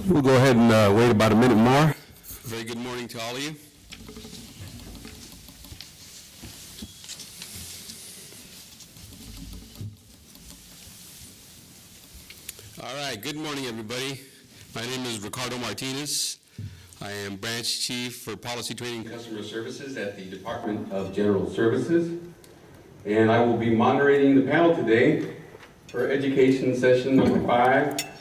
We'll go ahead and wait about a minute more. Very good morning to all of you. All right, good morning, everybody. My name is Ricardo Martinez. I am Branch Chief for Policy Training and Customer Services at the Department of General Services. And I will be moderating the panel today for education session number 5,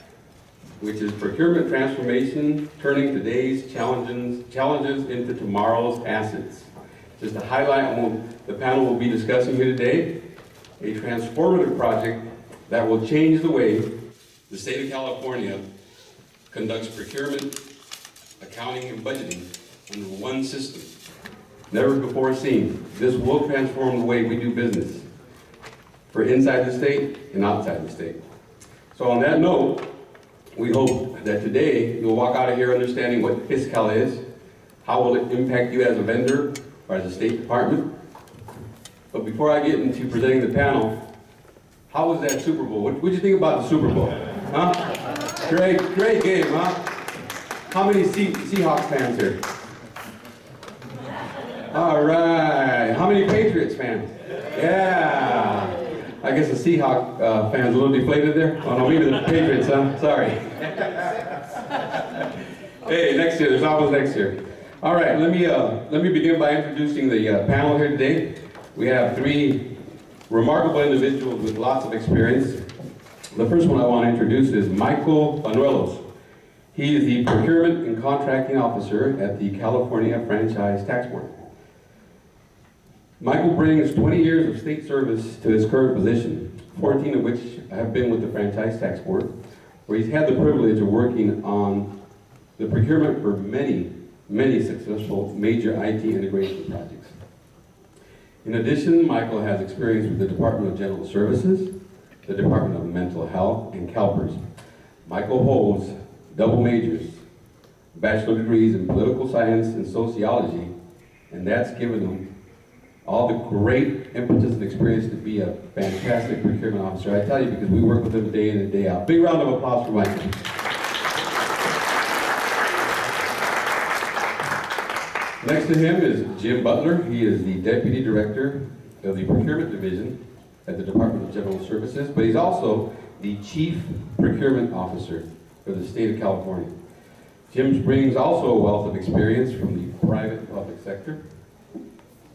which is Procurement Transformation, Turning Today's Challenges into Tomorrow's Assets. Just to highlight what the panel will be discussing here today, a transformative project that will change the way the state of California conducts procurement, accounting, and budgeting under one system. Never before seen. This will transform the way we do business for inside the state and outside the state. So on that note, we hope that today you'll walk out of here understanding what fiscal is, how will it impact you as a vendor or as a State Department. But before I get into presenting the panel, how was that Super Bowl? What did you think about the Super Bowl? Huh? Great game, huh? How many Seahawks fans here? All right. How many Patriots fans? Yeah. I guess the Seahawks fans a little deflated there. Oh no, maybe the Patriots, huh? Sorry. Hey, next year. There's always next year. All right. Let me begin by introducing the panel here today. We have 3 remarkable individuals with lots of experience. The first one I want to introduce is Michael Bañuelos. He is the Procurement and Contracting Officer at the California Franchise Tax Board. Michael brings 20 years of state service to his current position, 14 of which have been with the Franchise Tax Board, where he's had the privilege of working on the procurement for many successful major IT integration projects. In addition, Michael has experience with the Department of General Services, the Department of Mental Health, and CalPERS. Michael holds double majors, bachelor degrees in political science and sociology, and that's given him all the great impetus and experience to be a fantastic procurement officer. I tell you, because we work with him day in and day out. Big round of applause for Michael. Next to him is Jim Butler. He is the Deputy Director of the Procurement Division at the Department of General Services, but he's also the Chief Procurement Officer for the state of California. Jim brings also a wealth of experience from the private and public sector.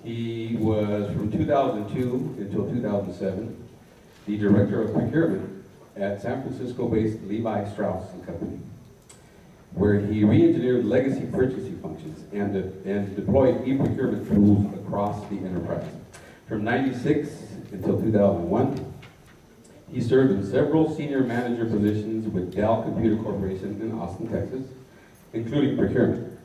He was, from 2002 until 2007, the Director of Procurement at San Francisco-based Levi Strauss & Company, where he re-engineered legacy purchasing functions and deployed e-procurement tools across the enterprise. From 96 until 2001, he served in several senior manager positions with Dell Computer Corporation in Austin, Texas, including procurement.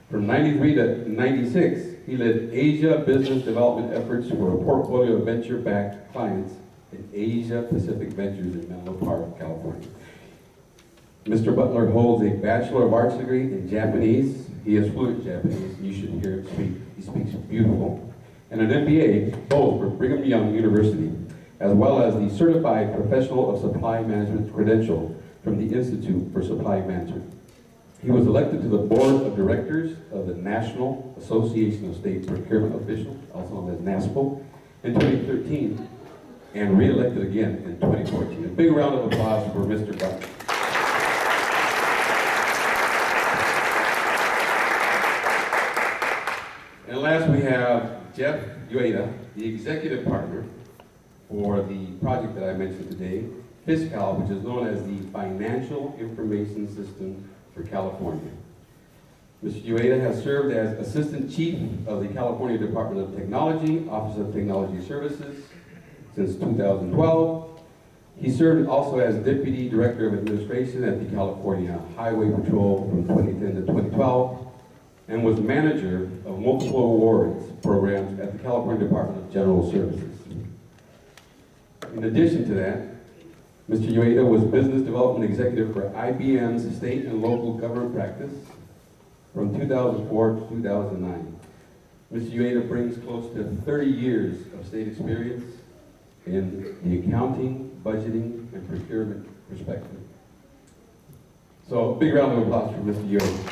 From 93 to 96, he led Asia business development efforts for a portfolio of venture-backed clients in Asia Pacific Ventures in Menlo Park, California. Mr. Butler holds a Bachelor of Arts degree in Japanese. He is fluent Japanese. You should hear him speak. He speaks beautiful. And an MBA, both from Brigham Young University, as well as the Certified Professional of Supply Management credential from the Institute for Supply Management. He was elected to the Board of Directors of the National Association of State Procurement Officials, also known as NASPO, in 2013, and re-elected again in 2014. A big round of applause for Mr. Butler. And last we have Jeff Uyeda, the Executive Partner for the project that I mentioned today, FISCAL, which is known as the Financial Information System for California. Mr. Uyeda has served as Assistant Chief of the California Department of Technology, Office of Technology Services, since 2012. He served also as Deputy Director of Administration at the California Highway Patrol from 2010 to 2012, and was manager of multiple awards programs at the California Department of General Services. In addition to that, Mr. Uyeda was Business Development Executive for IBM's State and Local Government Practice from 2004 to 2009. Mr. Uyeda brings close to 30 years of state experience in the accounting, budgeting, and procurement perspective. So big round of applause for Mr. Uyeda.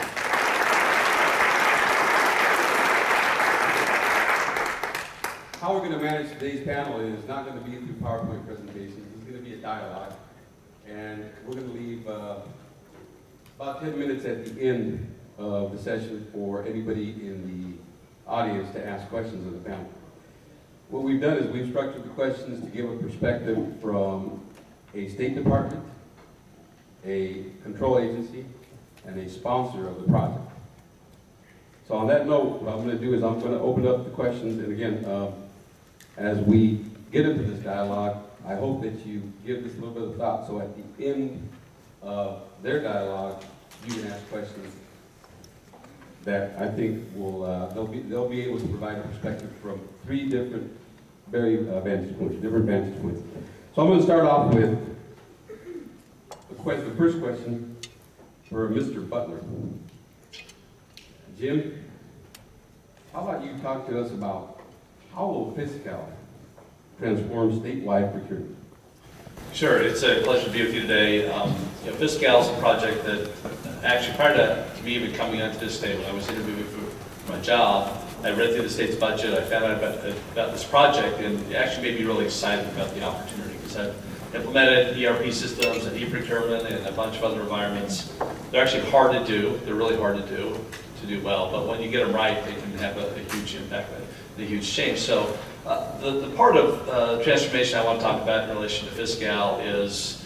How we're going to manage today's panel is not going to be through PowerPoint presentations. It's going to be a dialogue. And we're going to leave about 10 minutes at the end of the session for anybody in the audience to ask questions of the panel. What we've done is we've structured the questions to give a perspective from a State Department, a control agency, and a sponsor of the project. So on that note, what I'm going to do is I'm going to open up the questions, and again, as we get into this dialogue, I hope that you give this a little bit of thought, so at the end of their dialogue, you can ask questions that I think will, they'll be able to provide a perspective from three different vantage points. So I'm going to start off with the first question for Mr. Butler. Jim, how about you talk to us about how will Fiscal transform statewide procurement? Sure, it's a pleasure to be with you today. Fiscal is a project that actually prior to me even coming onto this state, when I was interviewing for my job, I read through the state's budget, I found out about this project, and it actually made me really excited about the opportunity because I've implemented ERP systems and e-procurement and a bunch of other environments. They're actually hard to do, they're really hard to do well, but when you get them right, they can have a huge impact, a huge change. So the part of transformation I want to talk about in relation to Fiscal is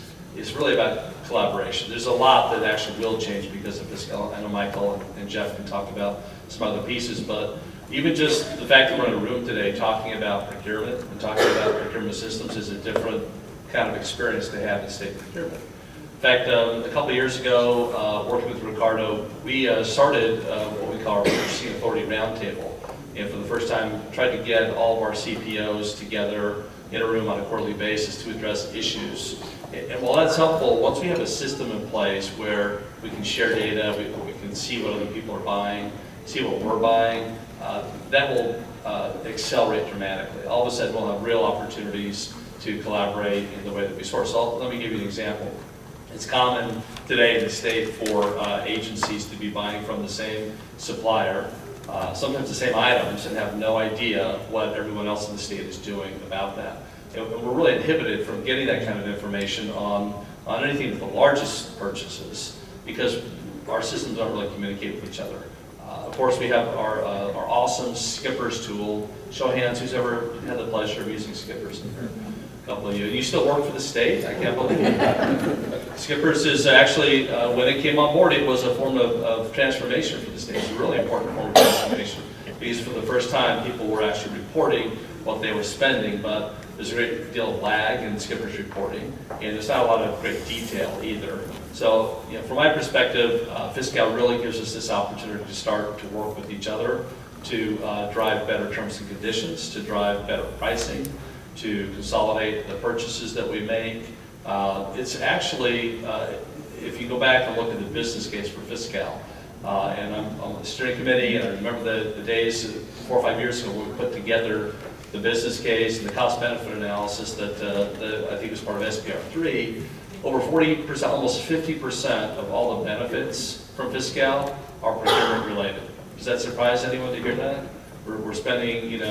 really about collaboration. There's a lot that actually will change because of Fiscal. I know Michael and Jeff can talk about some other pieces, but even just the fact that we're in a room today talking about procurement and talking about procurement systems is a different kind of experience to have in state procurement. In fact, a couple of years ago, working with Ricardo, we started what we call our Purchasing Authority Roundtable. And for the first time, tried to get all of our CPOs together in a room on a quarterly basis to address issues. And while that's helpful, once we have a system in place where we can share data, we can see what other people are buying, see what we're buying, that will accelerate dramatically. All of a sudden, we'll have real opportunities to collaborate in the way that we source. So let me give you an example. It's common today in the state for agencies to be buying from the same supplier, sometimes the same items, and have no idea what everyone else in the state is doing about that. And we're really inhibited from getting that kind of information on anything with the largest purchases because our systems don't really communicate with each other. Of course, we have our awesome Skippers tool. Show of hands, who's ever had the pleasure of using Skippers in here? A couple of you. You still work for the state? I can't believe it. Skippers is actually, when it came on board, it was a form of transformation for the state. It's a really important form of transformation because for the first time, people were actually reporting what they were spending, but there's a great deal of lag in Skippers reporting, and there's not a lot of great detail either. So, from my perspective, Fiscal really gives us this opportunity to start to work with each other to drive better terms and conditions, to drive better pricing, to consolidate the purchases that we make. It's actually, if you go back and look at the business case for Fiscal, and I'm on the steering committee, and I remember the days 4 or 5 years ago when we put together the business case and the cost-benefit analysis that I think was part of SPR 3, over 40%, almost 50% of all the benefits from Fiscal are procurement related. Does that surprise anyone to hear that? We're spending,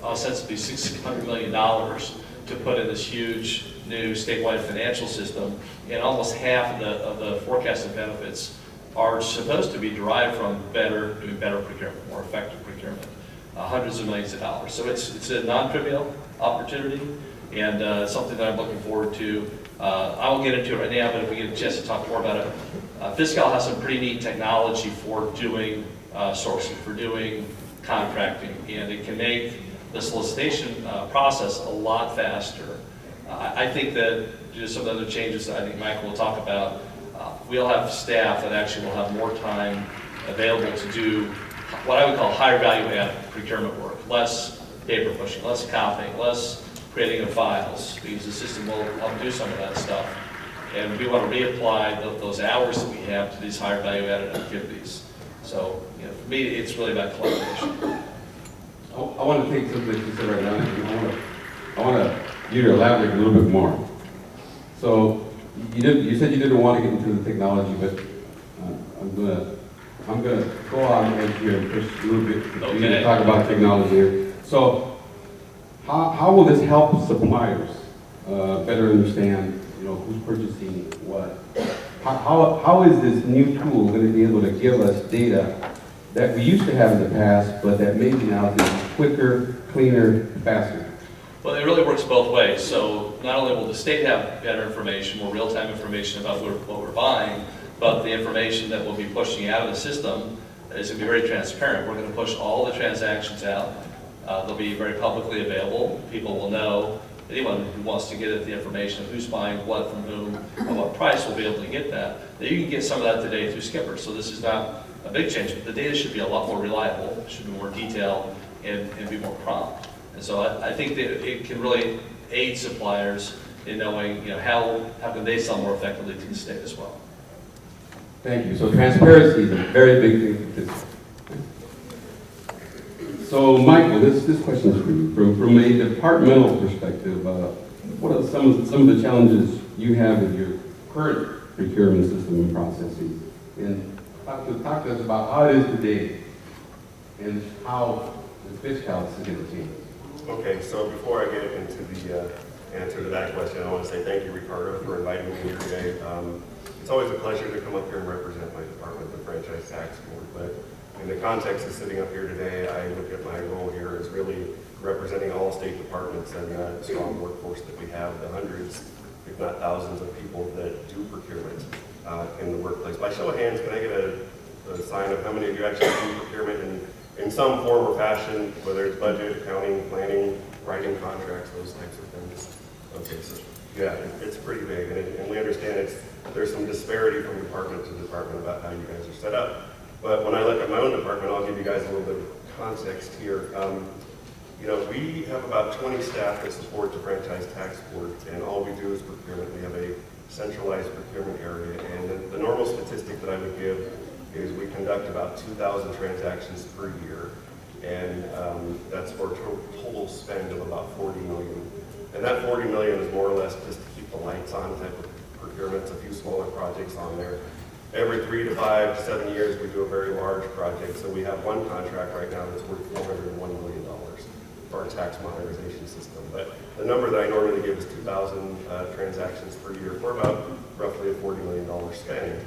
ostensibly $600 million to put in this huge new statewide financial system, and almost half of the forecasted benefits are supposed to be derived from doing better procurement, more effective procurement, hundreds of millions of dollars. So it's a non-trivial opportunity, and something that I'm looking forward to. I won't get into it right now, but if we get a chance to talk more about it, Fiscal has some pretty neat technology for doing sourcing, for doing contracting, and it can make the solicitation process a lot faster. I think that due to some of the other changes that I think Michael will talk about, we'll have staff that actually will have more time available to do what I would call higher value added procurement work, less paper pushing, less copying, less creating of files, because the system will help do some of that stuff. And we want to reapply those hours that we have to these higher value added activities. So, for me, it's really about collaboration. I want to take something that you said right now, and I want you to elaborate a little bit more. So, you said you didn't want to get into the technology, but I'm gonna go on edge here and push a little bit to Okay. talk about technology here. So, how will this help suppliers better understand, who's purchasing what? How is this new tool going to be able to give us data that we used to have in the past, but that maybe now is quicker, cleaner, faster? Well, it really works both ways. So not only will the state have better information, more real-time information about what we're buying, but the information that we'll be pushing out of the system is going to be very transparent. We're going to push all the transactions out. They'll be very publicly available. People will know, anyone who wants to get at the information of who's buying what from whom and what price will be able to get that. Now, you can get some of that today through Skipper, so this is not a big change. The data should be a lot more reliable, should be more detailed, and be more prompt. And so I think that it can really aid suppliers in knowing, how can they sell more effectively to the state as well. Thank you. So transparency is a very big thing for this. So Michael, this question is for you. From a departmental perspective, what are some of the challenges you have with your current procurement system and processes? And talk to us about how it is today and how the fish count is going to change. Okay, so before I get into the answer to that question, I want to say thank you, Ricardo, for inviting me here today. It's always a pleasure to come up here and represent my department, the Franchise Tax Board. But in the context of sitting up here today, I look at my role here as really representing all state departments and the strong workforce that we have, the hundreds, if not thousands of people that do procurement in the workplace. By show of hands, can I get a sign of how many of you actually do procurement in some form or fashion, whether it's budget, accounting, planning, writing contracts, those types of things? Okay, so yeah, it's pretty big, and we understand there's some disparity from department to department about how you guys are set up. But when I look at my own department, I'll give you guys a little bit of context here. We have about 20 staff that support the Franchise Tax Board, and all we do is procurement. We have a centralized procurement area, and the normal statistic that I would give is we conduct about 2,000 transactions per year, and that's for a total spend of about 40 million. And that 40 million is more or less just to keep the lights on type of procurements, a few smaller projects on there. Every 3 to 5 to 7 years, we do a very large project. So we have one contract right now that's worth $401 million for our tax modernization system. But the number that I normally give is 2,000 transactions per year for about roughly a $40 million spend.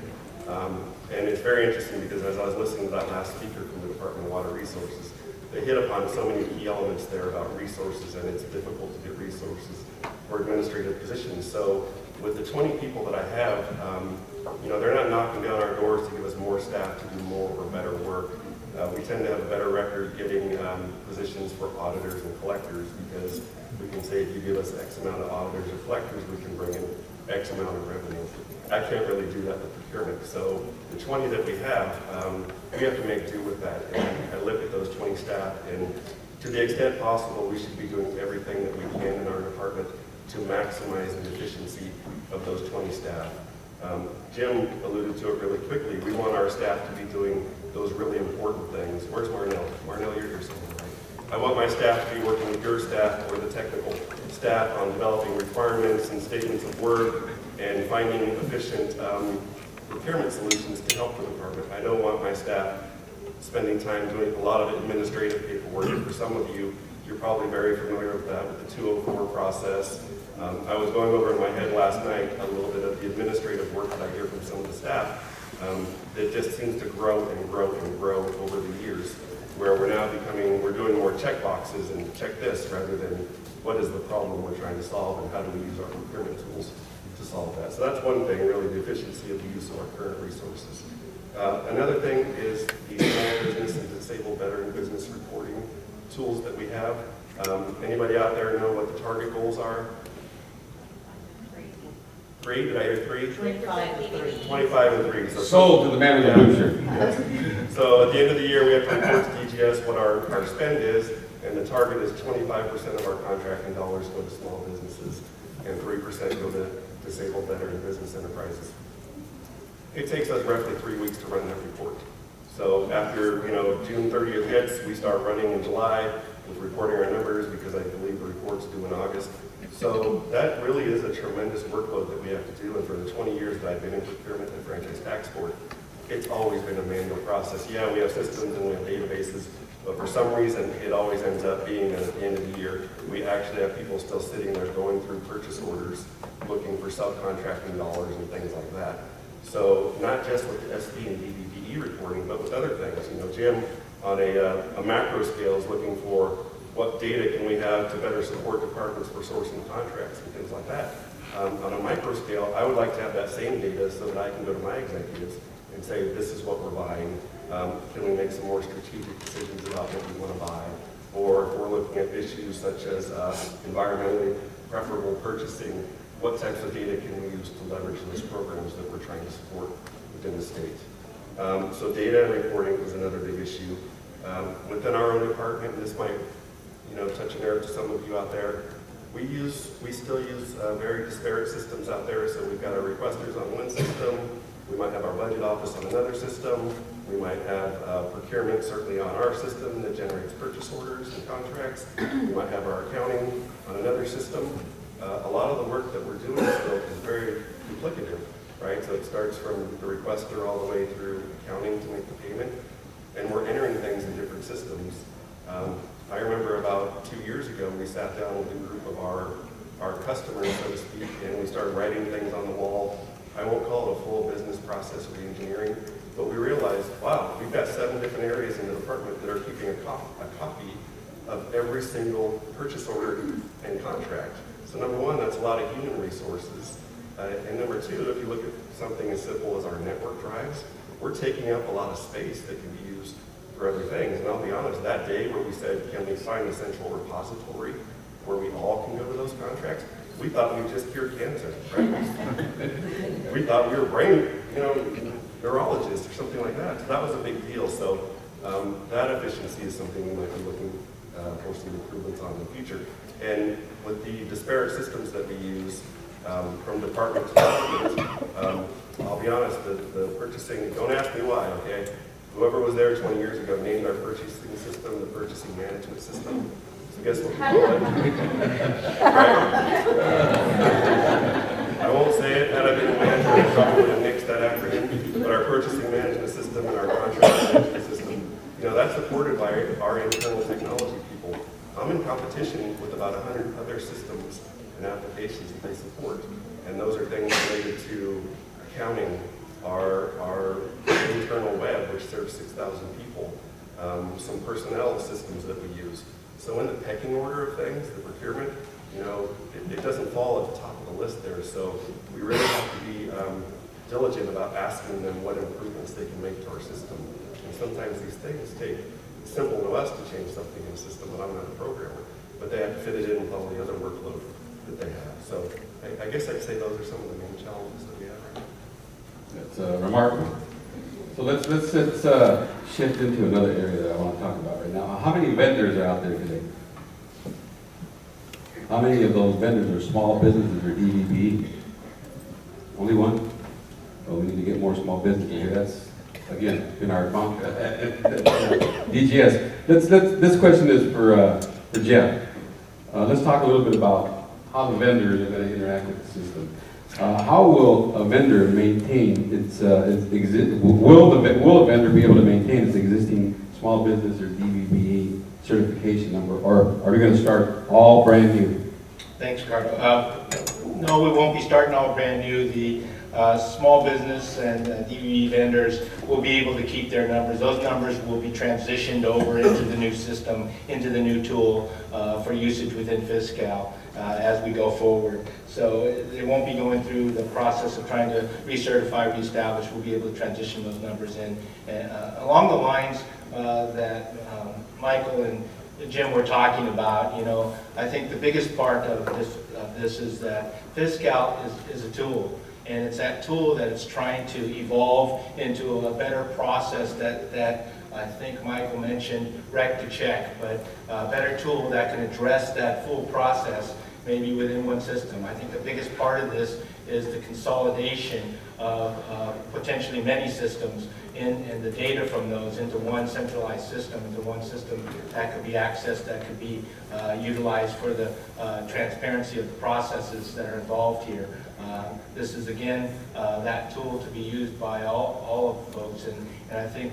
And it's very interesting because as I was listening to that last speaker from the Department of Water Resources, they hit upon so many key elements there about resources, and it's difficult to get resources for administrative positions. So with the 20 people that I have, they're not knocking down our doors to give us more staff to do more or better work. We tend to have a better record getting positions for auditors and collectors because we can say if you give us X amount of auditors or collectors, we can bring in X amount of revenue. I can't really do that with procurement. So the 20 that we have to make do with that. And I look at those 20 staff, and to the extent possible, we should be doing everything that we can in our department to maximize the efficiency of those 20 staff. Jim alluded to it really quickly. We want our staff to be doing those really important things. Where's Marnell? Marnell, you're here somewhere, right? I want my staff to be working with your staff or the technical staff on developing requirements and statements of work and finding efficient procurement solutions to help the department. I don't want my staff spending time doing a lot of administrative paperwork. For some of you, you're probably very familiar with that, with the 204 process. I was going over in my head last night a little bit of the administrative work that I hear from some of the staff that just seems to grow and grow and grow over the years, where we're doing more check boxes and check this rather than what is the problem we're trying to solve and how do we use our procurement tools to solve that. So that's one thing, really, the efficiency of the use of our current resources. Another thing is the small business and disabled veteran business reporting tools that we have. Anybody out there know what the target goals are? 3? Did I hear 3? 25 and 3. So sold to the man in the blue shirt. So at the end of the year, we have to report to DGS what our spend is, and the target is 25% of our contracting dollars go to small businesses, and 3% go to disabled veteran business enterprises. It takes us roughly 3 weeks to run that report. So after June 30th hits, we start running in July with reporting our numbers because I believe the report's due in August. So that really is a tremendous workload that we have to do. And for the 20 years that I've been in procurement and franchise tax board, it's always been a manual process. Yeah, we have systems and we have databases, but for some reason, it always ends up being that at the end of the year, we actually have people still sitting there going through purchase orders, looking for subcontracting dollars and things like that. So not just with the SD and DBPE reporting, but with other things. You know, Jim, on a macro scale, is looking for what data can we have to better support departments for sourcing contracts and things like that. On a micro scale, I would like to have that same data so that I can go to my executives and say, this is what we're buying. Can we make some more strategic decisions about what we want to buy? Or if we're looking at issues such as environmentally preferable purchasing, what types of data can we use to leverage those programs that we're trying to support within the state? So data and reporting is another big issue. Within our own department, and this might touch a nerve to some of you out there, we still use very disparate systems out there. So we've got our requesters on one system, we might have our budget office on another system, we might have procurement certainly on our system that generates purchase orders and contracts, we might have our accounting on another system. A lot of the work that we're doing still is very duplicative, right? So it starts from the requester all the way through accounting to make the payment, and we're entering things in different systems. I remember about 2 years ago, we sat down with a group of our customers, so to speak, and we started writing things on the wall. I won't call it a full business process re-engineering, but we realized, wow, we've got 7 different areas in the department that are keeping a copy of every single purchase order and contract. So number one, that's a lot of human resources. And number two, if you look at something as simple as our network drives, we're taking up a lot of space that can be used for other things. And I'll be honest, that day where we said, can we find a central repository where we all can go to those contracts, we thought we just cured cancer, right? We thought we were brain, neurologists or something like that. So that was a big deal. So that efficiency is something we might be looking for some improvements on in the future. And with the disparate systems that we use from department to department, I'll be honest, the purchasing, don't ask me why, okay? Whoever was there 20 years ago named our purchasing system the purchasing management system. So guess what we call it? Right? I won't say it, had I been the manager, I probably would have nixed that acronym, but our purchasing management system and our contract management system, that's supported by our internal technology people. I'm in competition with about 100 other systems and applications that they support, and those are things related to accounting, our internal web, which serves 6,000 people, some personnel systems that we use. So in the pecking order of things, the procurement, it doesn't fall at the top of the list there. So we really have to be diligent about asking them what improvements they can make to our system. And sometimes these things take, it's simple to us to change something in the system, but I'm not a programmer. But they have to fit it in with all the other workload that they have. So I guess I'd say those are some of the main challenges that we have right now. That's remarkable. So let's shift into another area that I want to talk about right now. How many vendors are out there today? How many of those vendors are small businesses or DVB? Only one? Well, we need to get more small businesses here. That's, again, in our DGS. This question is for Jeff. Let's talk a little bit about how the vendors are going to interact with the system. How will a vendor maintain its will a vendor be able to maintain its existing small business or DVBE certification number, or are we going to start all brand new? Thanks, Ricardo. No, we won't be starting all brand new. The small business and DVB vendors will be able to keep their numbers. Those numbers will be transitioned over into the new system, into the new tool for usage within Fiscal as we go forward. So they won't be going through the process of trying to recertify, reestablish. We'll be able to transition those numbers in. Along the lines that Michael and Jim were talking about, I think the biggest part of this is that Fiscal is a tool. And it's that tool that it's trying to evolve into a better process that I think Michael mentioned, rec to check, but a better tool that can address that full process maybe within one system. I think the biggest part of this is the consolidation of potentially many systems and the data from those into one centralized system, into one system that could be accessed, that could be utilized for the transparency of the processes that are involved here. This is, again, that tool to be used by all of the folks, and I think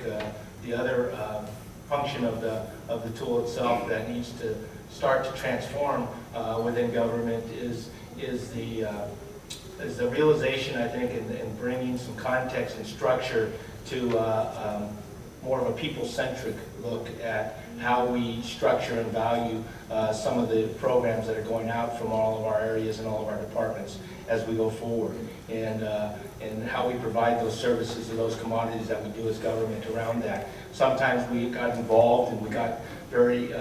the other function of the tool itself that needs to start to transform within government is the realization, I think, in bringing some context and structure to more of a people-centric look at how we structure and value some of the programs that are going out from all of our areas and all of our departments as we go forward, and how we provide those services or those commodities that we do as government around that. Sometimes we got involved and we got very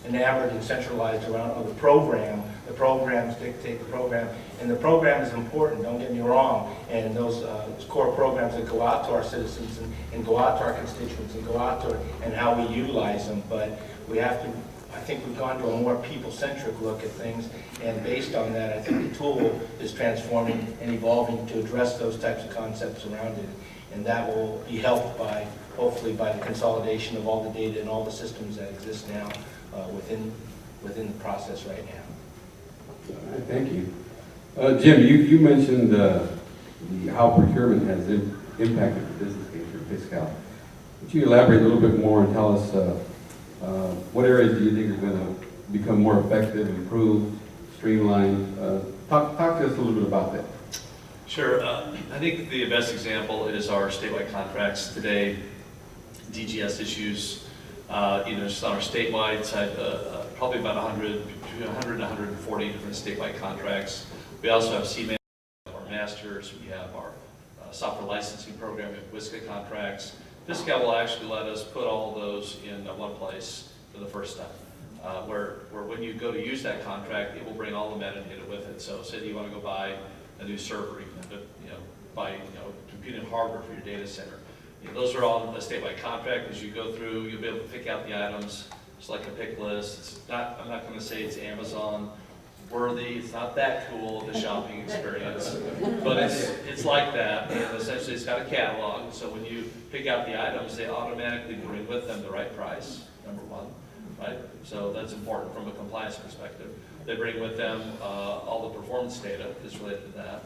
enamored and centralized around the program. The programs dictate the program, and the program is important, don't get me wrong, and those core programs that go out to our citizens and go out to our constituents and go out to and how we utilize them, but we have to, I think we've gone to a more people-centric look at things, and based on that, I think the tool is transforming and evolving to address those types of concepts around it, and that will be helped by, hopefully, by the consolidation of all the data and all the systems that exist now within the process right now. All right, thank you. Jim, you mentioned how procurement has impacted the business case for Fiscal. Would you elaborate a little bit more and tell us what areas do you think are going to become more effective, improved, streamlined? Talk to us a little bit about that. Sure. I think the best example is our statewide contracts today. DGS issues, just on our statewide side, probably about 100, between 100 and 140 different statewide contracts. We also have CMA, our masters. We have our software licensing program and WISCA contracts. Fiscal will actually let us put all of those in one place for the first time, where when you go to use that contract, it will bring all the metadata with it. So say that you want to go buy a new server, you have to buy computing hardware for your data center. Those are all in the statewide contract. As you go through, you'll be able to pick out the items. It's like a pick list. It's not, I'm not going to say it's Amazon worthy. It's not that cool, the shopping experience, but it's like that. And essentially, it's got a catalog. So when you pick out the items, they automatically bring with them the right price. Number one, right? So that's important from a compliance perspective. They bring with them all the performance data that's related to that.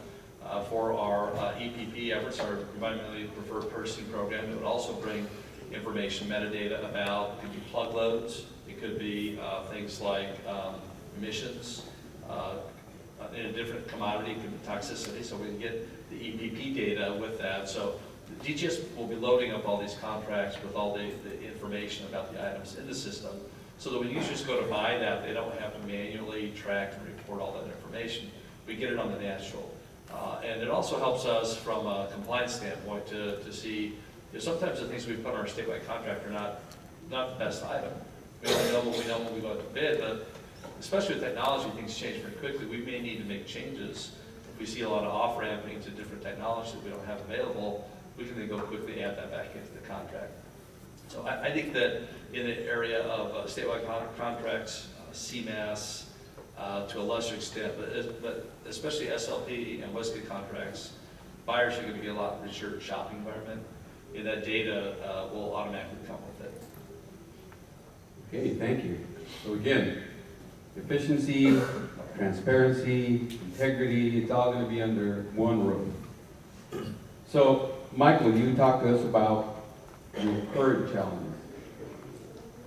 For our EPP efforts, our environmentally preferred purchasing program, it would also bring information, metadata about, it could be plug loads, it could be things like emissions, in a different commodity, it could be toxicity, so we can get the EPP data with that. So the DGS will be loading up all these contracts with all the information about the items in the system, so that when users go to buy that, they don't have to manually track and report all that information. We get it on the natural. And it also helps us from a compliance standpoint to see, sometimes the things we put on our statewide contract are not the best item. We only know what we know when we go out to bid, but especially with technology, things change very quickly. We may need to make changes. If we see a lot of off-ramping to different technology that we don't have available, we can then go quickly add that back into the contract. So I think that in the area of statewide contracts, CMAS, to a lesser extent, but especially SLP and WISCA contracts, buyers are going to get a lot richer shopping environment, and that data will automatically come with it. Okay, thank you. So again, efficiency, transparency, integrity, it's all going to be under one roof. So, Michael, you talked to us about your current challenges.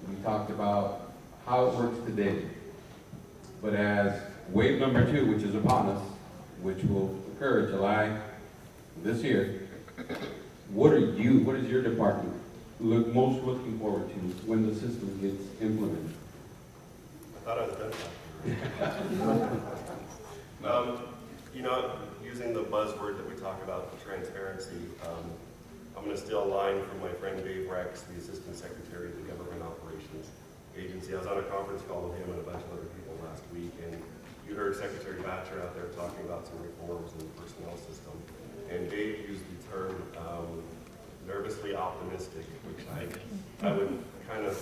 We talked about how it works today. But as wave number 2, which is upon us, which will occur July this year, what is your department most looking forward to when the system gets implemented? I thought I was done. Using the buzzword that we talk about, transparency, I'm going to steal a line from my friend Dave Rex, the Assistant Secretary of the Government Operations Agency. I was on a conference call with him and a bunch of other people last week, and you heard Secretary Batcher out there talking about some reforms in the personnel system. And Dave used the term nervously optimistic, which I would kind of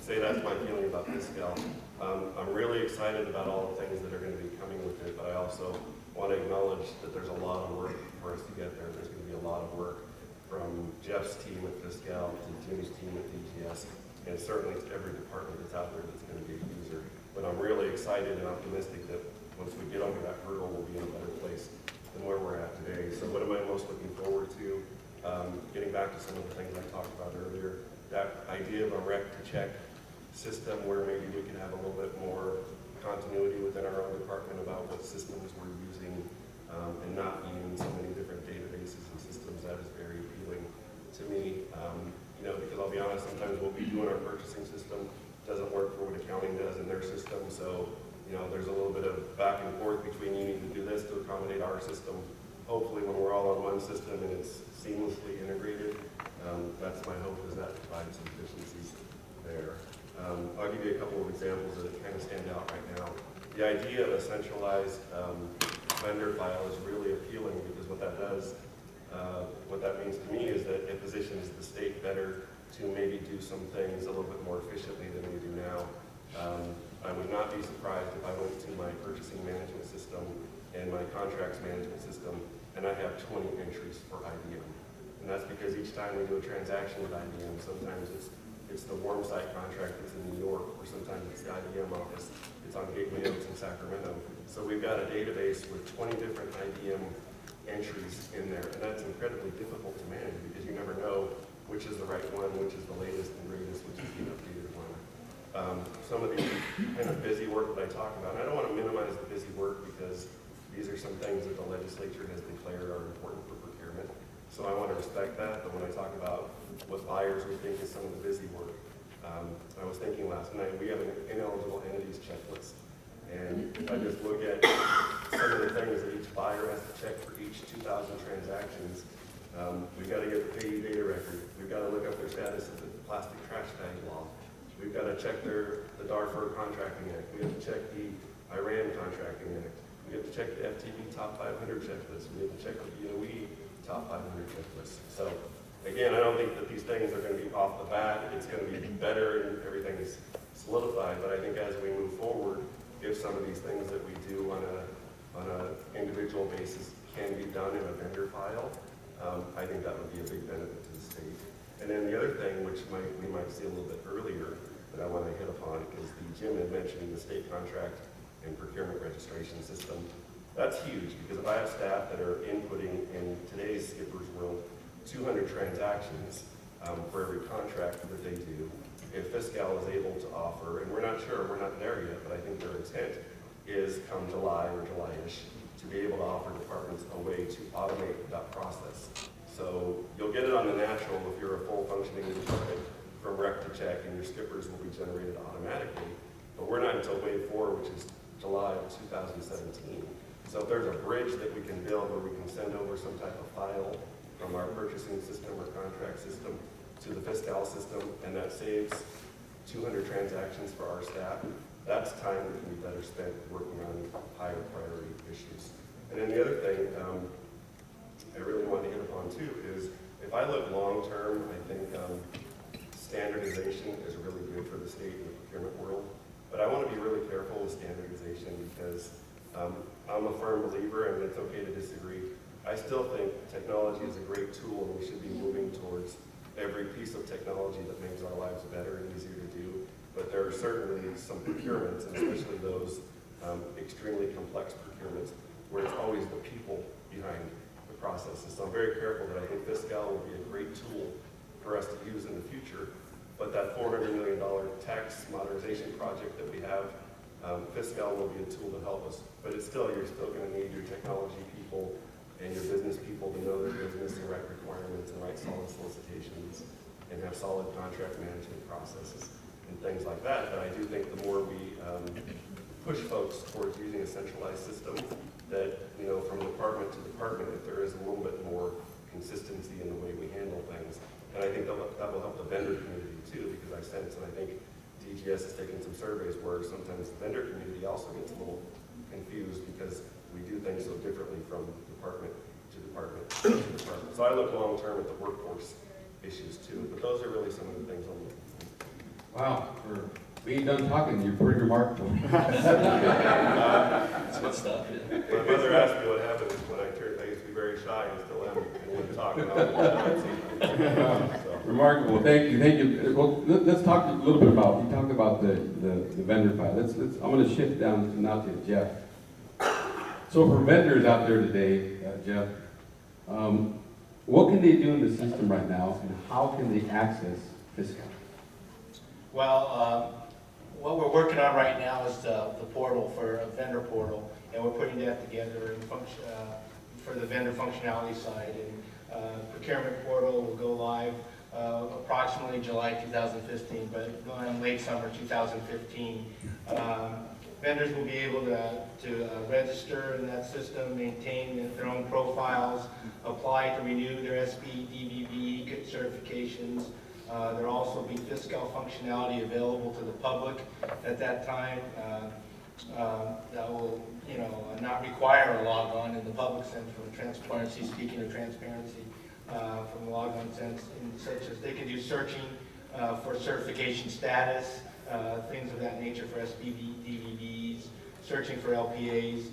say that's my feeling about Fiscal. I'm really excited about all the things that are going to be coming with it, but I also want to acknowledge that there's a lot of work for us to get there. There's going to be a lot of work from Jeff's team at Fiscal to Jimmy's team at DGS, and certainly to every department that's out there that's going to be a user. But I'm really excited and optimistic that once we get over that hurdle, we'll be in a better place than where we're at today. So what am I most looking forward to? Getting back to some of the things I talked about earlier, that idea of a rec to check system where maybe we can have a little bit more continuity within our own department about what systems we're using, and not being in so many different databases and systems. That is very appealing to me. Because I'll be honest, sometimes we'll be doing our purchasing system, doesn't work for what accounting does in their system. So, there's a little bit of back and forth between you need to do this to accommodate our system. Hopefully when we're all on one system and it's seamlessly integrated, that's my hope, is that provides some efficiencies there. I'll give you a couple of examples that kind of stand out right now. The idea of a centralized vendor file is really appealing, because what that does, what that means to me is that it positions the state better to maybe do some things a little bit more efficiently than we do now. I would not be surprised if I went to my purchasing management system and my contracts management system and I have 20 entries for IBM. And that's because each time we do a transaction with IBM, sometimes it's the warm site contract that's in New York, or sometimes it's the IBM office. It's on Gateway Oaks in Sacramento. So we've got a database with 20 different IBM entries in there, and that's incredibly difficult to manage because you never know which is the right one, which is the latest and greatest, which is the updated one. Some of the kind of busy work that I talk about, and I don't want to minimize the busy work because these are some things that the legislature has declared are important for procurement. So I want to respect that, but when I talk about what buyers would think is some of the busy work, I was thinking last night, we have an ineligible entities checklist. And if I just look at some of the things that each buyer has to check for each 2,000 transactions, we've got to get the payee data record. We've got to look up their status of the plastic trash bag law. We've got to check the Darfur Contracting Act. We have to check the Iran Contracting Act. We have to check the FTB Top 500 checklist. We have to check the BOE Top 500 checklist. So again, I don't think that these things are going to be off the bat. It's going to be better and everything is solidified. But I think as we move forward, if some of these things that we do on a individual basis can be done in a vendor file, I think that would be a big benefit to the state. And then the other thing, which we might see a little bit earlier, that I want to hit upon, is Jim had mentioned the state contract and procurement registration system. That's huge, because if I have staff that are inputting in today's skipper's world 200 transactions for every contract that they do, if Fiscal is able to offer, and we're not sure, we're not there yet, but I think their intent is come July or July-ish to be able to offer departments a way to automate that process. So you'll get it on the natural if you're a full functioning department from rec to check, and your skippers will be generated automatically. But we're not until wave 4, which is July of 2017. So if there's a bridge that we can build where we can send over some type of file from our purchasing system or contract system to the Fiscal system, and that saves 200 transactions for our staff, that's time that can be better spent working on higher priority issues. And then the other thing I really want to hit upon too is, if I look long term, I think standardization is really good for the state and the procurement world. But I want to be really careful with standardization because I'm a firm believer, and it's okay to disagree. I still think technology is a great tool, and we should be moving towards every piece of technology that makes our lives better and easier to do. But there are certainly some procurements, and especially those extremely complex procurements, where it's always the people behind the processes. So I'm very careful that I think Fiscal will be a great tool for us to use in the future. But that $400 million tax modernization project that we have, Fiscal will be a tool to help us. But you're still going to need your technology people and your business people to know their business and write requirements and write solid solicitations and have solid contract management processes and things like that. But I do think the more we push folks towards using a centralized system, that, from department to department, if there is a little bit more consistency in the way we handle things. And I think that will help the vendor community too, because I sense, and I think DGS has taken some surveys where sometimes the vendor community also gets a little confused because we do things so differently from department to department to department. So I look long term at the workforce issues too, but those are really some of the things I'm looking for. Wow, for Being done talking, you're pretty remarkable. That's good stuff, yeah. My mother asked me what happened when I used to be very shy and still am, and wouldn't talk about it. So, Remarkable, thank you, thank you. Well, let's talk a little bit about, you talked about the vendor file. I'm gonna shift down now to Jeff. So for vendors out there today, Jeff, what can they do in the system right now, and how can they access Fiscal? Well, what we're working on right now is the portal for a vendor portal, and we're putting that together in for the vendor functionality side. And procurement portal will go live approximately July 2015, but going on late summer 2015. Vendors will be able to register in that system, maintain their own profiles, apply to renew their SB/DVB certifications. There'll also be fiscal functionality available to the public at that time. That will, not require a log on in the public sense from transparency, speaking of transparency, from a log on sense, in such as they can do searching for certification status, things of that nature for SBDVBs, searching for LPAs,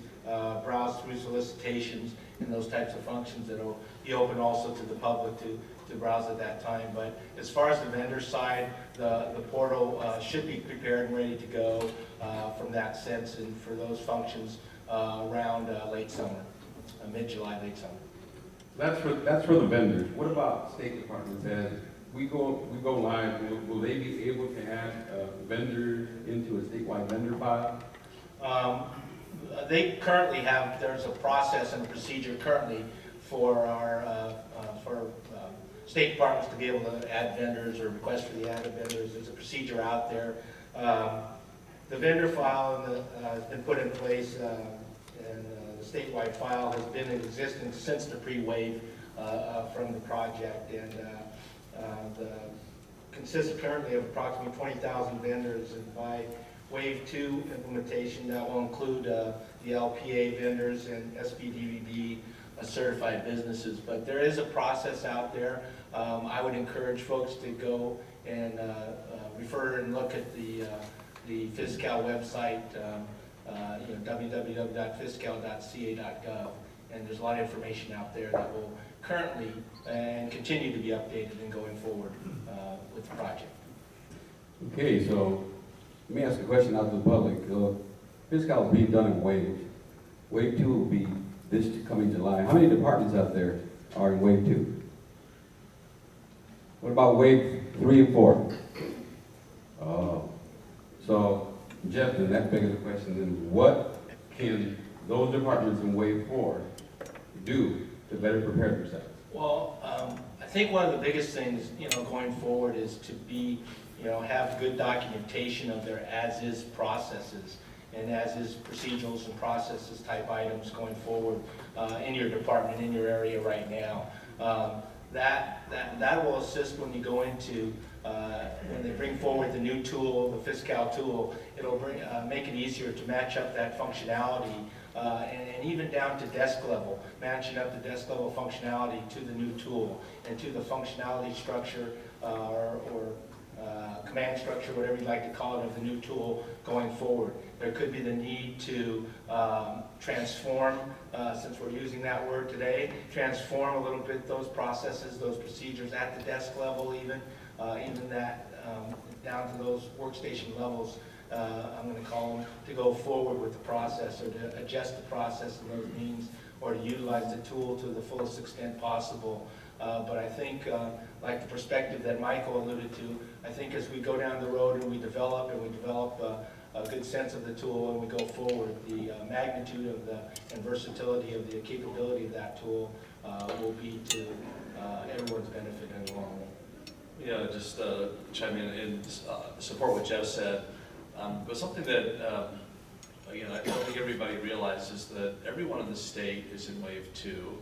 browse through solicitations, and those types of functions that will be open also to the public to browse at that time. But as far as the vendor side, the portal should be prepared and ready to go from that sense and for those functions around late summer, mid-July, late summer. That's for the vendors. What about State Department? As we go live, will they be able to add vendors into a statewide vendor file? They currently have, there's a process and a procedure currently for our state departments to be able to add vendors or request for the add of vendors. There's a procedure out there. The vendor file has been put in place, and the statewide file has been in existence since the pre-wave from the project, and consists currently of approximately 20,000 vendors, and by Wave 2 implementation, that will include the LPA vendors and SBDVB certified businesses. But there is a process out there. I would encourage folks to go and refer and look at the Fiscal website, www.fiscal.ca.gov, and there's a lot of information out there that will currently and continue to be updated and going forward with the project. Okay, so let me ask a question out to the public. Fiscal is being done in Wave. Wave 2 will be this coming July. How many departments out there are in Wave 2? What about Wave 3 and 4? Oh, so Jeff, then that begs the question, then what can those departments in Wave 4 do to better prepare themselves? Well, I think one of the biggest things, going forward is to be, have good documentation of their as-is processes and as-is procedurals and processes type items going forward in your department, in your area right now. That will assist when you go into, when they bring forward the new tool, the Fiscal tool, it'll make it easier to match up that functionality and even down to desk level, matching up the desk level functionality to the new tool and to the functionality structure or command structure, whatever you'd like to call it, of the new tool going forward. There could be the need to transform, since we're using that word today, transform a little bit those processes, those procedures at the desk level even that down to those workstation levels, I'm going to call them, to go forward with the process or to adjust the process in those means or to utilize the tool to the fullest extent possible. But I think, like the perspective that Michael alluded to, I think as we go down the road and we develop a good sense of the tool and we go forward, the magnitude of and versatility of the capability of that tool will be to everyone's benefit in the long run. Yeah, just chime in and support what Jeff said. But something that, again, I don't think everybody realizes that everyone in the state is in Wave 2.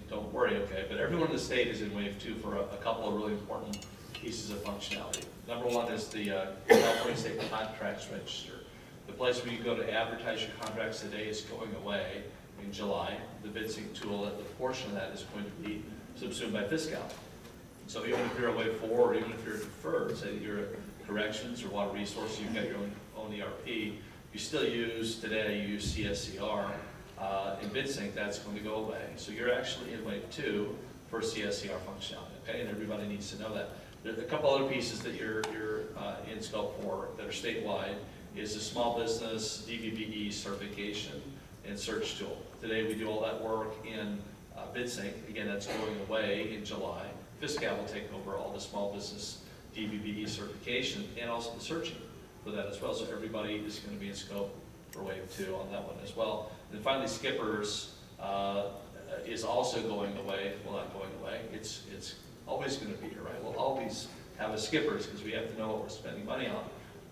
Don't worry, okay, but everyone in the state is in Wave 2 for a couple of really important pieces of functionality. Number one is the California State Contracts Register. The place where you go to advertise your contracts today is going away in July. The bid sync tool, the portion of that is going to be subsumed by Fiscal. So even if you're a Wave 4 or even if you're deferred, say that you're corrections or water resources, you've got your own ERP. You still use, today, you use CSCR. In BidSync, that's going to go away. So you're actually in wave 2 for CSCR functionality, okay? And everybody needs to know that. There's a couple other pieces that you're in scope for that are statewide, is the small business DVBE certification and search tool. Today we do all that work in BidSync. Again, that's going away in July. Fiscal will take over all the small business DVBE certification and also the searching for that as well. So everybody is going to be in scope for wave 2 on that one as well. And finally, Skippers is also going away. Well, not going away. It's always going to be here, right? We'll always have a Skippers because we have to know what we're spending money on.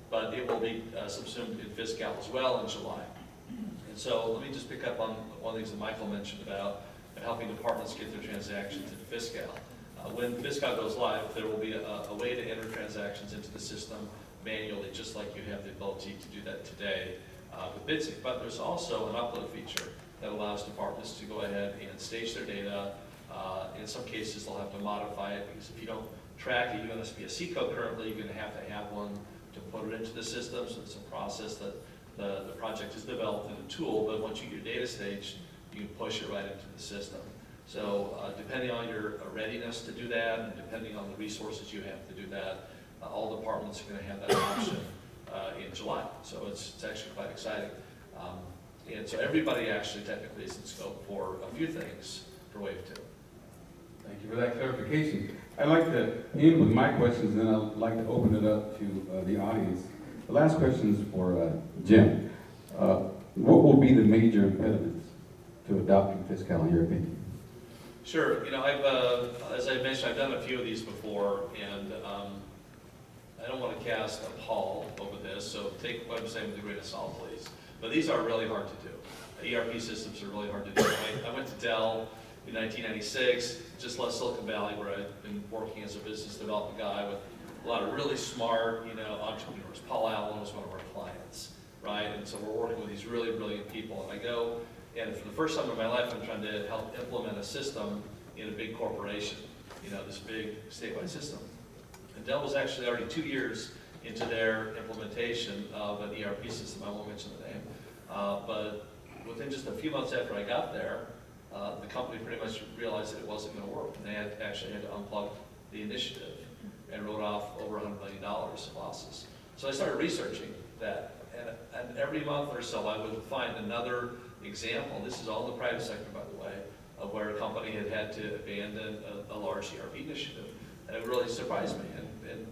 But it will be subsumed in Fiscal as well in July. And so let me just pick up on one of the things that Michael mentioned about helping departments get their transactions into Fiscal. When Fiscal goes live, there will be a way to enter transactions into the system manually, just like you have the ability to do that today with BidSync. But there's also an upload feature that allows departments to go ahead and stage their data. In some cases, they'll have to modify it because if you don't track it, you're going to be a C code currently, you're going to have one to put it into the system. So it's a process that the project is developed in a tool, but once you get your data staged, you can push it right into the system. So depending on your readiness to do that, and depending on the resources you have to do that, all departments are going to have that option in July. So it's actually quite exciting. And so everybody actually technically is in scope for a few things for Wave 2. Thank you for that clarification. I'd like to end with my questions, and then I'd like to open it up to the audience. The last question is for Jim. What will be the major impediments to adopting Fiscal in your opinion? Sure. You know, as I mentioned, I've done a few of these before, and I don't want to cast a pall over this, so take what I'm saying with a grain of salt, please. But these are really hard to do. ERP systems are really hard to do. I went to Dell in 1996, just left Silicon Valley, where I'd been working as a business development guy with a lot of really smart, entrepreneurs. Paul Allen was one of our clients, right? And so we're working with these really brilliant people. And I go, and for the first time in my life, I'm trying to help implement a system in a big corporation, this big statewide system. And Dell was actually already 2 years into their implementation of an ERP system. I won't mention the name. But within just a few months after I got there, the company pretty much realized that it wasn't going to work. And they actually had to unplug the initiative and wrote off over $100 million in losses. So I started researching that. And every month or so, I would find another example. This is all in the private sector, by the way, of where a company had to abandon a large ERP initiative. And it really surprised me. And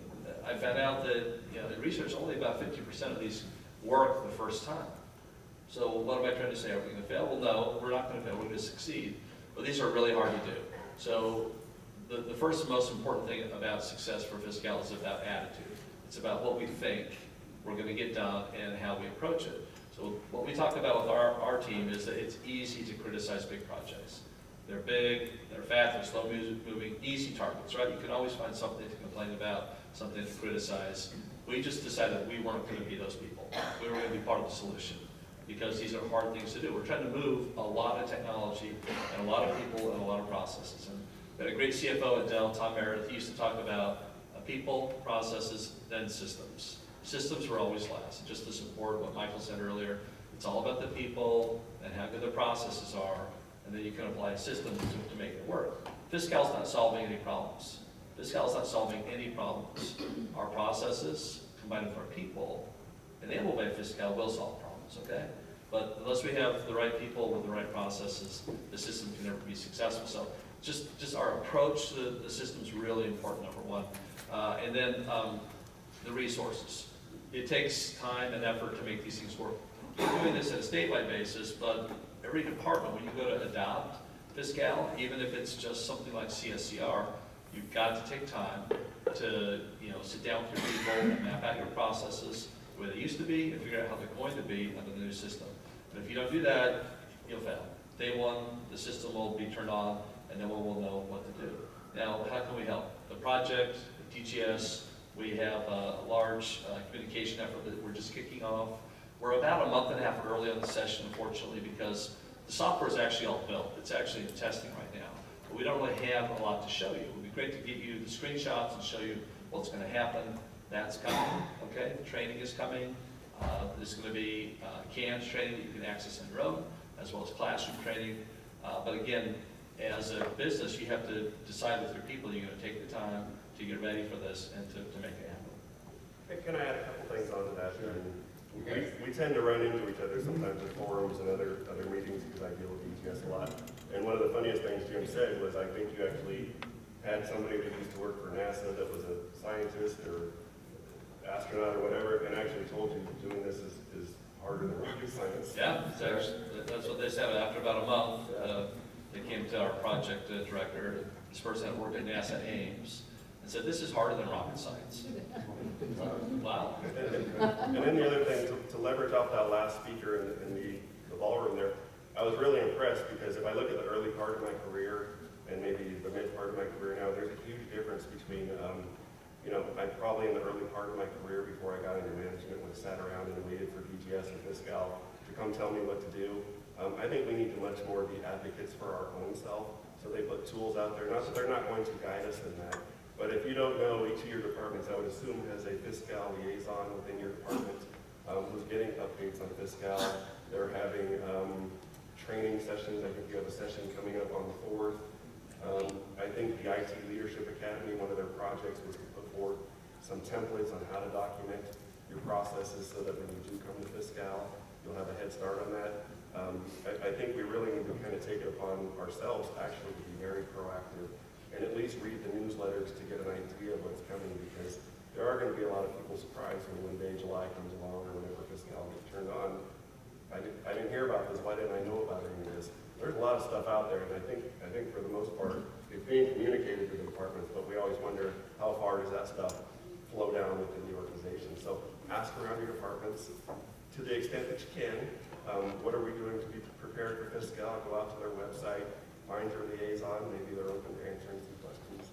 I found out that, in research, only about 50% of these work the first time. So what am I trying to say? Are we going to fail? Well, no, we're not going to fail. We're going to succeed. But these are really hard to do. So the first and most important thing about success for Fiscal is about attitude. It's about what we think we're going to get done and how we approach it. So what we talk about with our team is that it's easy to criticize big projects. They're big, they're fat, they're slow moving, easy targets, right? You can always find something to complain about, something to criticize. We just decided we weren't going to be those people. We were going to be part of the solution because these are hard things to do. We're trying to move a lot of technology and a lot of people and a lot of processes. And we had a great CFO at Dell, Tom Meredith. He used to talk about people, processes, then systems. Systems were always last. Just to support what Michael said earlier, it's all about the people and how good the processes are, and then you can apply systems to make it work. Fiscal's not solving any problems. Fiscal's not solving any problems. Our processes, combined with our people, enabled by Fiscal, will solve problems, okay? But unless we have the right people with the right processes, the system can never be successful. So just our approach to the system is really important, number one. And then the resources. It takes time and effort to make these things work. We're doing this at a statewide basis, but every department, when you go to adopt Fiscal, even if it's just something like CSCR, you've got to take time to sit down with your people and map out your processes the way they used to be and figure out how they're going to be under the new system. But if you don't do that, you'll fail. Day one, the system will be turned on, and then we'll know what to do. Now, how can we help? The project, the DGS, we have a large communication effort that we're just kicking off. We're about a month and a half early on the session, unfortunately, because the software is actually all built. It's actually in testing right now. But we don't really have a lot to show you. It would be great to get you the screenshots and show you what's going to happen. That's coming, okay? The training is coming. There's going to be CANS training that you can access on your own, as well as classroom training. But again, as a business, you have to decide with your people, you're going to take the time to get ready for this and to make it happen. Hey, can I add a couple things onto that? We tend to run into each other sometimes at forums and other meetings because I deal with DGS a lot. And one of the funniest things Jim said was, I think you actually had somebody that used to work for NASA that was a scientist or astronaut or whatever, and actually told you doing this is harder than rocket science. Yeah, that's what they said. After about a month, they came to our project director. This person had worked at NASA Ames and said, "This is harder than rocket science." Wow. And then the other thing, to leverage off that last speaker in the ballroom there, I was really impressed because if I look at the early part of my career and maybe the mid part of my career now, there's a huge difference between, I'm probably in the early part of my career before I got into management when I sat around and waited for DGS and Fiscal to come tell me what to do. I think we need to much more be advocates for our own self. So they put tools out there, not that they're not going to guide us in that, but if you don't know, each of your departments, I would assume, has a Fiscal liaison within your department who's getting updates on Fiscal. They're having training sessions. I think you have a session coming up on the 4th. I think the IT Leadership Academy, one of their projects was to put forth some templates on how to document your processes so that when you do come to Fiscal, you'll have a head start on that. I think we really need to kind of take it upon ourselves actually to be very proactive and at least read the newsletters to get an idea of what's coming, because there are going to be a lot of people surprised when one day July comes along or whenever Fiscal gets turned on. I didn't hear about this. Why didn't I know about any of this? There's a lot of stuff out there, and I think for the most part, it's being communicated to the departments, but we always wonder how far does that stuff flow down within the organization. So ask around your departments to the extent that you can. What are we doing to be prepared for Fiscal? Go out to their website, find your liaison. Maybe they're open to answering some questions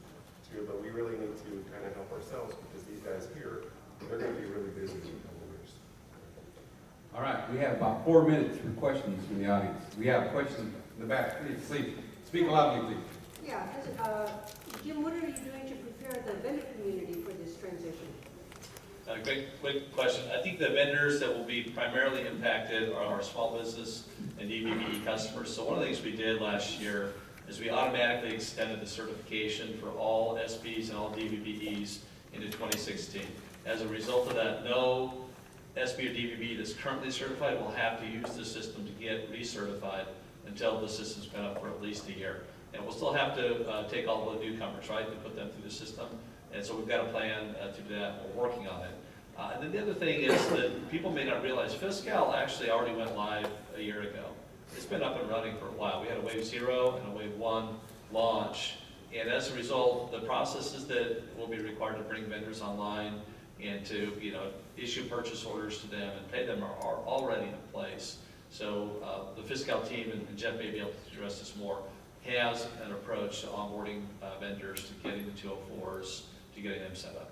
too, but we really need to kind of help ourselves because these guys here, they're going to be really busy in a couple of years. All right, we have about 4 minutes for questions from the audience. We have questions in the back. Please. Speak loudly, please. Yeah, Jim, what are you doing to prepare the vendor community for this transition? Quick question. I think the vendors that will be primarily impacted are our small business and DVBE customers. So one of the things we did last year is we automatically extended the certification for all SPs and all DVBEs into 2016. As a result of that, no SP or DVB that's currently certified will have to use the system to get recertified until the system's been up for at least a year. And we'll still have to take all the newcomers, right, and put them through the system. And so we've got a plan to do that. We're working on it. And then the other thing is that people may not realize Fiscal actually already went live a year ago. It's been up and running for a while. We had a Wave 0 and a Wave 1 launch. And as a result, the processes that will be required to bring vendors online and to issue purchase orders to them and pay them are already in place. So the Fiscal team, and Jeff may be able to address this more, has an approach to onboarding vendors, to getting the 204s, to getting them set up.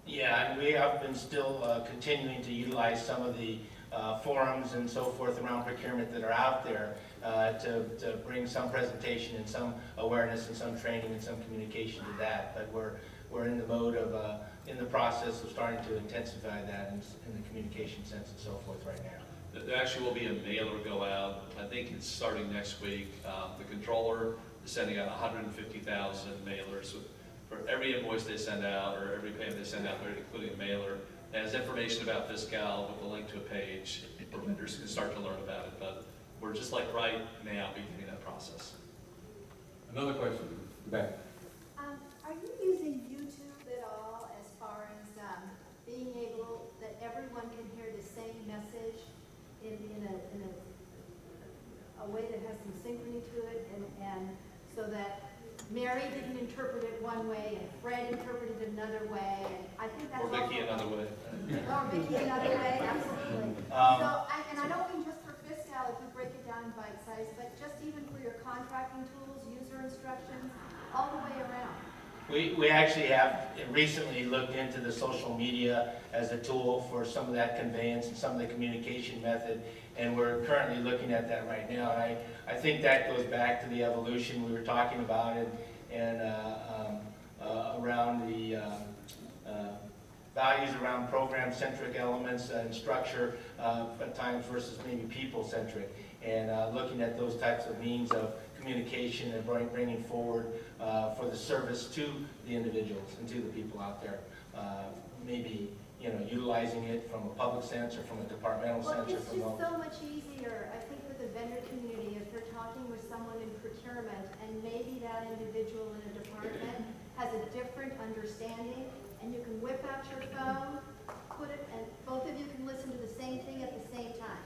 Yeah, and we have been still continuing to utilize some of the forums and so forth around procurement that are out there to bring some presentation and some awareness and some training and some communication to that. But we're in the mode of, in the process of starting to intensify that in the communication sense and so forth right now. There actually will be a mailer go out. I think it's starting next week. The controller is sending out 150,000 mailers. For every invoice they send out or every payment they send out, they're including a mailer. It has information about Fiscal with a link to a page where vendors can start to learn about it. But we're just like right now beginning that process. Another question. Back. Are you using YouTube at all as far as being able that everyone can hear the same message in a way that has some synchrony to it, and so that Mary didn't interpret it one way and Fred interpreted it another way, and I think that's Or Vicky another way. Or Vicky another way, absolutely. And I don't mean just for Fiscal if we break it down in bite size, but just even for your contracting tools, user instructions, all the way around. We actually have recently looked into the social media as a tool for some of that conveyance and some of the communication method, and we're currently looking at that right now. And I think that goes back to the evolution we were talking about and around the values around program-centric elements and structure at times versus maybe people-centric, and looking at those types of means of communication and bringing forward for the service to the individuals and to the people out there. Maybe, utilizing it from a public sense or from a departmental Well, sense. it's just so much easier, I think, for the vendor community if they're talking with someone in procurement and maybe that individual in a department has a different understanding, and you can whip out your phone, put it, and both of you can listen to the same thing at the same time.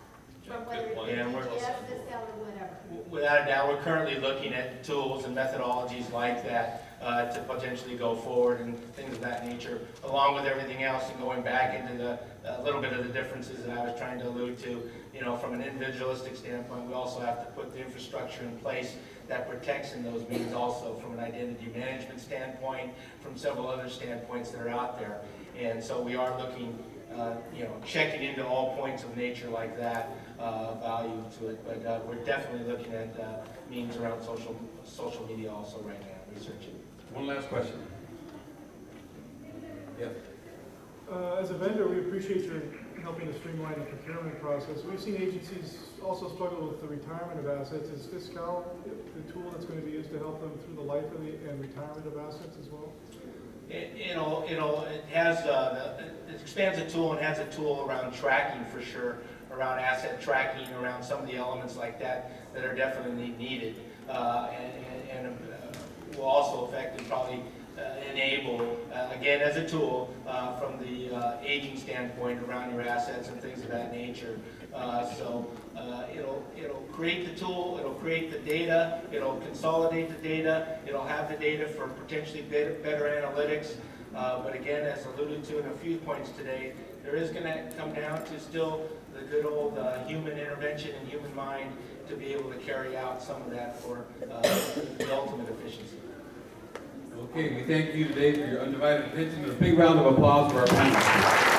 From whether it's Yeah, we're- DGS, Fiscal, or whatever. Without a doubt, we're currently looking at tools and methodologies like that to potentially go forward and things of that nature, along with everything else, and going back into the a little bit of the differences that I was trying to allude to. From an individualistic standpoint, we also have to put the infrastructure in place that protects in those means also from an identity management standpoint, from several other standpoints that are out there. And so we are looking, checking into all points of nature like that, value to it. But we're definitely looking at means around social media also right now, researching. One last question. Yes. As a vendor, we appreciate your helping to streamline the procurement process. We've seen agencies also struggle with the retirement of assets. Is Fiscal the tool that's going to be used to help them through the life of and retirement of assets as well? It has it expands the tool and has a tool around tracking for sure, around asset tracking, around some of the elements like that that are definitely needed, and will also affect and probably enable, again as a tool, from the aging standpoint around your assets and things of that nature. So it'll create the tool, it'll create the data, it'll consolidate the data, it'll have the data for potentially better analytics. But again, as alluded to in a few points today, there is going to come down to still the good old human intervention and human mind to be able to carry out some of that for the ultimate efficiency. Okay, we thank you today for your undivided attention, and a big round of applause for our panelists.